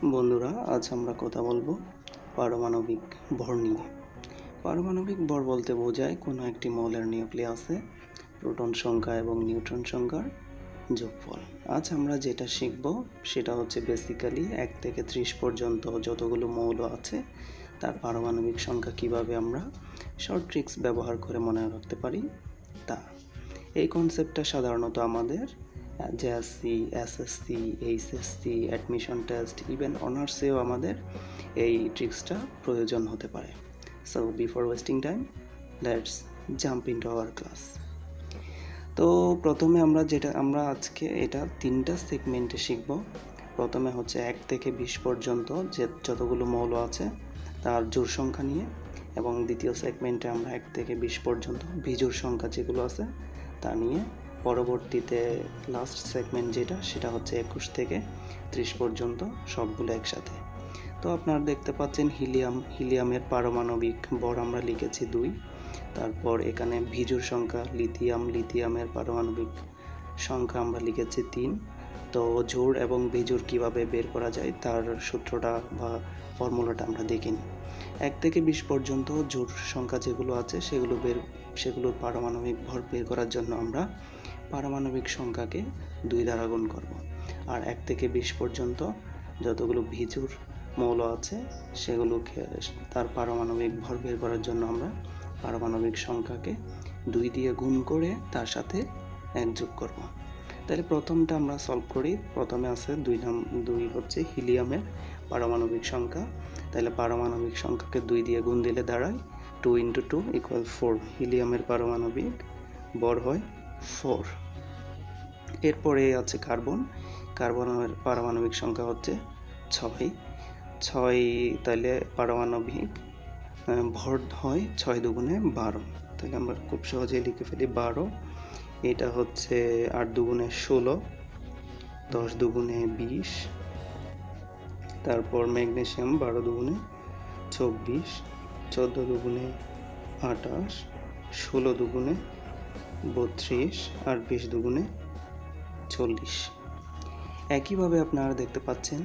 বন্ধুরা, আজ আমরা কথা বলবো পারমাণবিক ভর নিয়ে। পারমাণবিক ভর বলতে বোঝায় কোনো একটি মৌলের নিউক্লিয়াসে প্রোটন সংখ্যা এবং নিউট্রন সংখ্যার যোগফল। আজ আমরা যেটা শিখব সেটা হচ্ছে বেসিক্যালি 1 থেকে 30 পর্যন্ত যতগুলো মৌল আছে তার পারমাণবিক সংখ্যা কিভাবে আমরা শর্ট ট্রিক্স ব্যবহার করে মনে রাখতে পারি তা। এই কনসেপ্টটা সাধারণত আমাদের JSC, SSC, HSC, admission test, even অনার্সেও আমাদের এই ট্রিক্সটা প্রয়োজন হতে পারে। So before wasting time, let's jump into our class. তো প্রথমে আমরা আজকে এটা 3টা সেগমেন্টে শিখব। প্রথমে হচ্ছে 1 থেকে 20 পর্যন্ত যে যতগুলো মৌল আছে তার জোড় সংখ্যা নিয়ে, এবং দ্বিতীয় সেগমেন্টে আমরা 1 থেকে 20 পর্যন্ত বিজোড় সংখ্যা যেগুলো আছে তা নিয়ে। পরবর্তীতে লাস্ট সেগমেন্ট সেটা হচ্ছে 21 থেকে 30 পর্যন্ত সবগুলো একসাথে। তো আপনারা দেখতে পাচ্ছেন হিলিয়ামের পারমাণবিক ভর আমরা লিখেছি 2। তারপর এখানে বিজোড় সংখ্যা লিথিয়ামের পারমাণবিক সংখ্যা আমরা লিখেছি 3। তো জোড় এবং বিজোড় কিভাবে বের করা যায় তার সূত্রটা বা ফর্মুলাটা আমরা দেখিনি। 1 থেকে 20 পর্যন্ত জোড় সংখ্যা যেগুলো আছে সেগুলোর পারমাণবিক ভর বের করার জন্য আমরা পারমাণবিক সংখ্যাকে 2 দ্বারা গুণ করব। আর 1 থেকে 20 পর্যন্ত যতগুলো বিজোড় মৌল আছে সেগুলোকে তার পারমাণবিক ভর বের করার জন্য আমরা পারমাণবিক সংখ্যাকে 2 দিয়ে গুণ করে তার সাথে 1 যোগ করব। তাহলে প্রথমটা আমরা সলভ করি। প্রথমে আছে 2 হচ্ছে হিলিয়ামের পারমাণবিক সংখ্যা। তাহলে পারমাণবিক সংখ্যাকে 2 দিয়ে গুণ দিলে দাঁড়ায় 2 × 2 = 4। হিলিয়ামের পারমাণবিক ভর হয় 4। এরপরে আছে কার্বনের পারমাণবিক সংখ্যা হচ্ছে 6। তাহলে পারমাণবিক ভর হয় 6 × 2 = 12। তাহলে আমরা খুব সহজেই লিখে ফেলি 12। এটা হচ্ছে 8 × 2 = 16, 10 × 2 = 20। তারপর ম্যাগনেসিয়াম 12 × 2 = 24, 14 × 2 = 28, 16 × 2 = 32 আর 20 × 2 = 40। একইভাবে আপনারা দেখতে পাচ্ছেন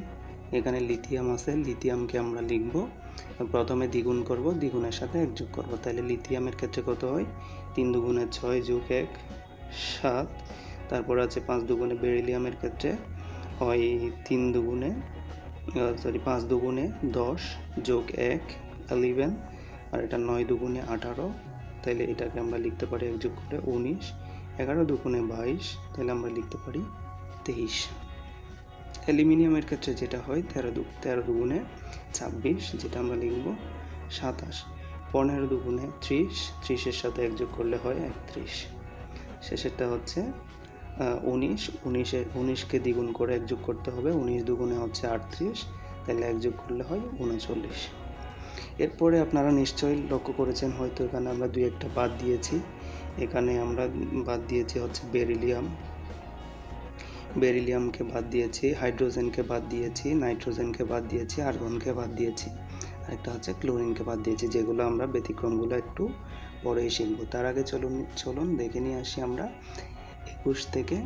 এখানে লিথিয়াম আছে। লিথিয়ামকে আমরা লিখব, প্রথমে দ্বিগুণ করব, দ্বিগুণের সাথে 1 যোগ করব। তাহলে লিথিয়ামের ক্ষেত্রে কত হয়? 3 × 2 = 6 + 1 = 7। তারপর আছে 5 × 2 = বেরিলিয়ামের ক্ষেত্রে হয় 5 × 2 = 10 + 1 = 11। আর এটা 9 × 2 = 18। তাহলে এটাকে আমরা লিখতে পারি 1 যোগ করে 19। 11 × 2 = 22। তাহলে আমরা লিখতে পারি 23। অ্যালুমিনিয়ামের ক্ষেত্রে যেটা হয় 13 × 2 = 26, যেটা আমরা লিখব 27। 15 × 2 = 30, 30 এর সাথে 1 যোগ করলে হয় 31। শেষেরটা হচ্ছে 19, 19কে দ্বিগুণ করে 1 যোগ করতে হবে, 19 × 2 = 38। তাহলে 1 যোগ করলে হয় 39। এরপরে আপনারা নিশ্চয়ই লক্ষ্য করেছেন, হয়তো এখানে আমরা 2-1টা বাদ দিয়েছি। এখানে আমরা বাদ দিয়েছি হচ্ছে বেরিলিয়ামকে বাদ দিয়েছি, হাইড্রোজেনকে বাদ দিয়েছি, নাইট্রোজেনকে বাদ দিয়েছি, আর্গনকে বাদ দিয়েছি, আরেকটা হচ্ছে ক্লোরিনকে বাদ দিয়েছি, যেগুলো আমরা ব্যতিক্রমগুলো একটু পরেই শিখব। তার আগে চলুন দেখে নিয়ে আসি আমরা 21 থেকে।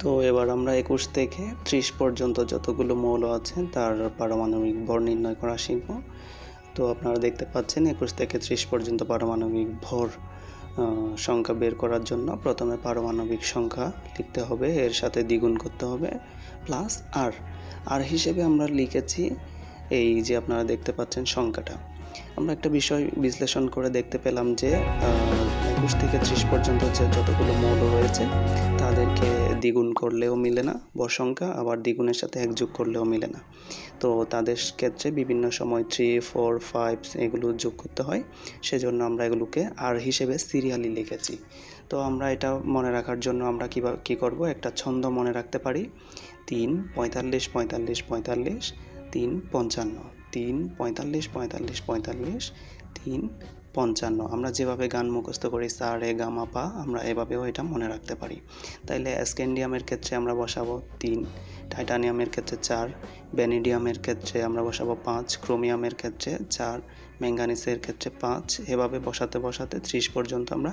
তো এবার আমরা 21 থেকে 30 পর্যন্ত যতগুলো মৌল আছে তার পারমাণবিক ভর নির্ণয় করা শিখব। তো আপনারা দেখতে পাচ্ছেন 21 থেকে 30 পর্যন্ত পারমাণবিক ভর সংখ্যা বের করার জন্য প্রথমে পারমাণবিক সংখ্যা লিখতে হবে, এর সাথে দ্বিগুণ করতে হবে প্লাস আর হিসেবে আমরা লিখেছি এই যে আপনারা দেখতে পাচ্ছেন সংখ্যাটা। আমরা একটা বিষয় বিশ্লেষণ করে দেখতে পেলাম যে 21 থেকে 30 পর্যন্ত যে যতগুলো মৌল রয়েছে তাদেরকে দ্বিগুণ করলেও মিলে না ভর সংখ্যা, আবার দ্বিগুণের সাথে 1 যোগ করলেও মিলে না। তো তাদের ক্ষেত্রে বিভিন্ন সময় 3, 4, 5 এগুলো যোগ করতে হয়। সেজন্য আমরা এগুলোকে আর হিসেবে সিরিয়ালি লিখেছি। তো আমরা এটা মনে রাখার জন্য আমরা কি করব, একটা ছন্দ মনে রাখতে পারি। 3 45 45 45, 3 55, 3 45 45 45, 3 55। আমরা যেভাবে গান মুখস্থ করি সা রে গা মা পা, আমরা এভাবেও এটা মনে রাখতে পারি। তাইলে স্ক্যান্ডিয়ামের ক্ষেত্রে আমরা বসাবো 3, টাইটানিয়ামের ক্ষেত্রে 4, ভ্যানিডিয়ামের ক্ষেত্রে আমরা বসাবো 5, ক্রোমিয়ামের ক্ষেত্রে 4, ম্যাঙ্গানিজের ক্ষেত্রে 5। এভাবে বসাতে 30 পর্যন্ত আমরা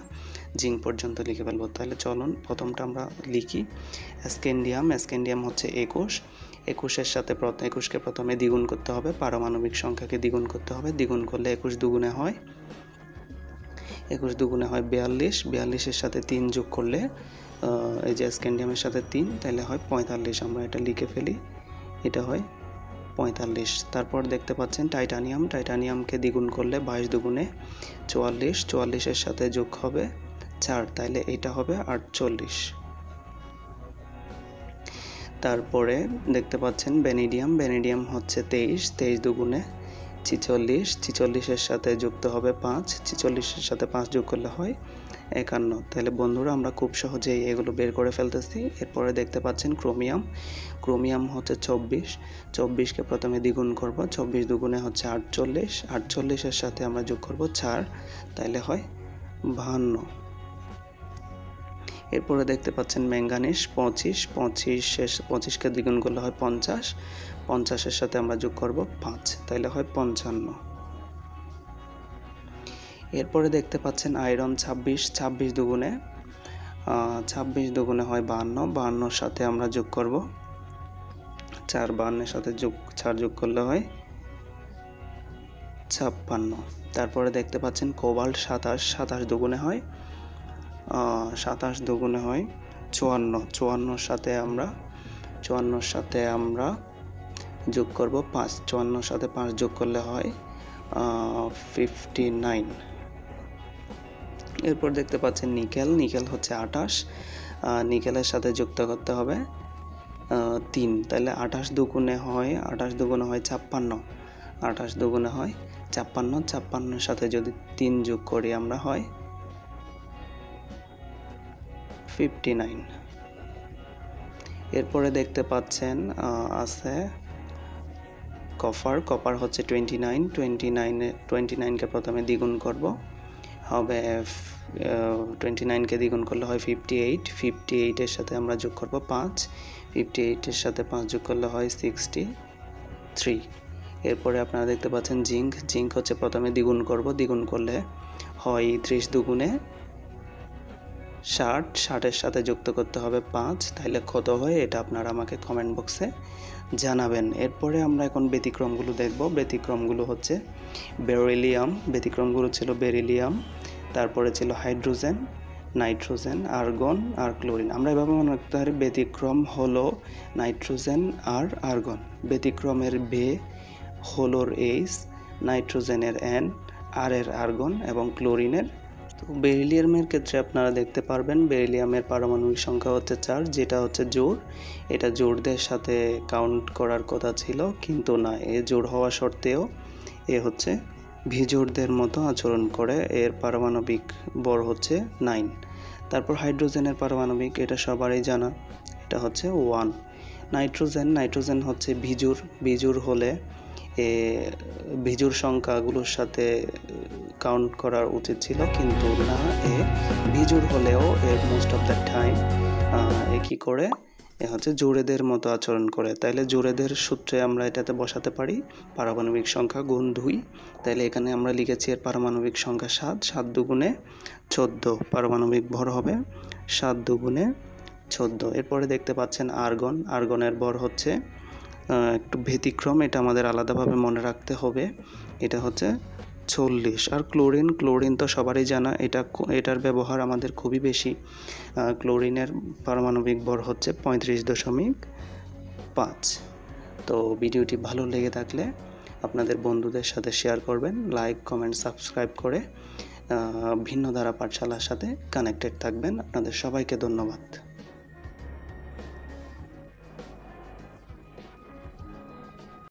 জিঙ্ক পর্যন্ত লিখে ফেলবো। তাহলে চলুন প্রথমটা আমরা লিখি। স্ক্যান্ডিয়াম হচ্ছে 21, 21-এর সাথে 21-কে প্রথমে দ্বিগুণ করতে হবে, পারমাণবিক সংখ্যাকে দ্বিগুণ করতে হবে। দ্বিগুণ করলে 21 দুগুণে হয় 42, 42-এর সাথে 3 যোগ করলে এই যে স্ক্যান্ডিয়ামের সাথে 3 তাহলে হয় 45। আমরা এটা লিখে ফেলি, এটা হয় 45। তারপর দেখতে পাচ্ছেন টাইটানিয়ামকে দ্বিগুণ করলে 22 দুগুণে 44, 44-এর সাথে যোগ হবে 4, তাহলে এটা হবে 48। তারপরে দেখতে পাচ্ছেন ভ্যানেডিয়াম হচ্ছে 23, 23 দুগুণে 46, 46-এর সাথে যুক্ত হবে 5, 46-এর সাথে 5 যোগ করলে হয় 51। তাহলে বন্ধুরা আমরা খুব সহজেই এগুলো বের করে ফেলতেছি। এরপরে দেখতে পাচ্ছেন ক্রোমিয়াম হচ্ছে 24, 24-কে প্রথমে দ্বিগুণ করব, 24 দুগুণে হচ্ছে 48, 48-এর সাথে আমরা যোগ করব 4, তাহলে হয় 52। এরপরে দেখতে পাচ্ছেন ম্যাঙ্গানিজ 25, 25-কে দ্বিগুণ করলে হয় 50, 50-এর সাথে আমরা যোগ করব 5, তাহলে হয় 55। এরপরে দেখতে পাচ্ছেন আয়রন 26, 26 দুগুণে 26 দুগুণে হয় 52, 52-এর সাথে আমরা যোগ করব 4, 52-এর সাথে 4 যোগ করলে হয় 56। তারপরে দেখতে পাচ্ছেন কোবাল্ট 27, 27 দুগুণে হয় 54, 54-এর সাথে আমরা যোগ করব 5, 54-এর সাথে 5 যোগ করলে হয় 59। এরপর দেখতে পাচ্ছেন নিকেল হচ্ছে 28, নিকেলের সাথে যুক্ত করতে হবে 3, তাহলে 28 দুগুণে হয় 56, 28 দুগুণে হয় 56, 56-এর সাথে যদি 3 যোগ করি আমরা হয় 59। এরপরে দেখতে পাচ্ছেন আছে কপার হচ্ছে 29, 29-কে প্রথমে দ্বিগুণ করব, হবে 29-কে দ্বিগুণ করলে হয় 58, 58-এর সাথে আমরা যোগ করব 5, 58-এর সাথে 5 যোগ করলে হয় 63। এরপরে আপনারা দেখতে পাচ্ছেন জিঙ্ক হচ্ছে প্রথমে দ্বিগুণ করব, দ্বিগুণ করলে হয় 30 দুগুণে 60, 60-এর সাথে যুক্ত করতে হবে 5, তাহলে কত হয় এটা আপনারা আমাকে কমেন্ট বক্সে জানাবেন। এরপরে আমরা এখন ব্যতিক্রমগুলো দেখব। ব্যতিক্রমগুলো হচ্ছে ব্যতিক্রমগুলো ছিল বেরিলিয়াম, তারপরে ছিল হাইড্রোজেন, নাইট্রোজেন, আর্গন আর ক্লোরিন। আমরা এভাবে মনে রাখতে পারি ব্যতিক্রম হলো নাইট্রোজেন আর আর্গন। ব্যতিক্রমের হলোর H, নাইট্রোজেনের N, আর এর আর্গন এবং ক্লোরিনের। তো বেরিলিয়ামের ক্ষেত্রে আপনারা দেখতে পারবেন বেরিলিয়ামের পারমাণবিক সংখ্যা হচ্ছে 4, যেটা হচ্ছে জোড়। এটা জোড়দের সাথে কাউন্ট করার কথা ছিল, কিন্তু না, এ জোড় হওয়া সত্ত্বেও এ হচ্ছে ভিজোড়দের মতো আচরণ করে। এর পারমাণবিক ভর হচ্ছে 9। তারপর হাইড্রোজেনের পারমাণবিক, এটা সবারই জানা, এটা হচ্ছে 1। নাইট্রোজেন হচ্ছে ভিজুর হলে ভিজুর সংখ্যাগুলোর সাথে কাউন্ট করার উচিত ছিল, কিন্তু না, এ ভিজুর হলেও মোস্ট অফ দ্য টাইম কি করে, এ হচ্ছে জোড়েদের মতো আচরণ করে। তাইলে জোড়েদের সূত্রে আমরা এটাতে বসাতে পারি পারমাণবিক সংখ্যা গুণ 2। তাইলে এখানে আমরা লিখেছি এর পারমাণবিক সংখ্যা 7, 7 দুগুণে 14, পারমাণবিক ভর হবে 7 দুগুণে 14। এরপরে দেখতে পাচ্ছেন আর্গনের ভর হচ্ছে একটু ব্যতিক্রম, এটা আমাদের আলাদাভাবে মনে রাখতে হবে, এটা হচ্ছে 40। আর ক্লোরিন তো সবারই জানা, এটার ব্যবহার আমাদের খুবই বেশি। ক্লোরিনের পারমাণবিক ভর হচ্ছে 35.5। তো ভিডিওটি ভালো লেগে থাকলে আপনাদের বন্ধুদের সাথে শেয়ার করবেন, লাইক, কমেন্ট, সাবস্ক্রাইব করে ভিন্ন ধারা পাঠশালার সাথে কানেক্টেড থাকবেন। আপনাদের সবাইকে ধন্যবাদ।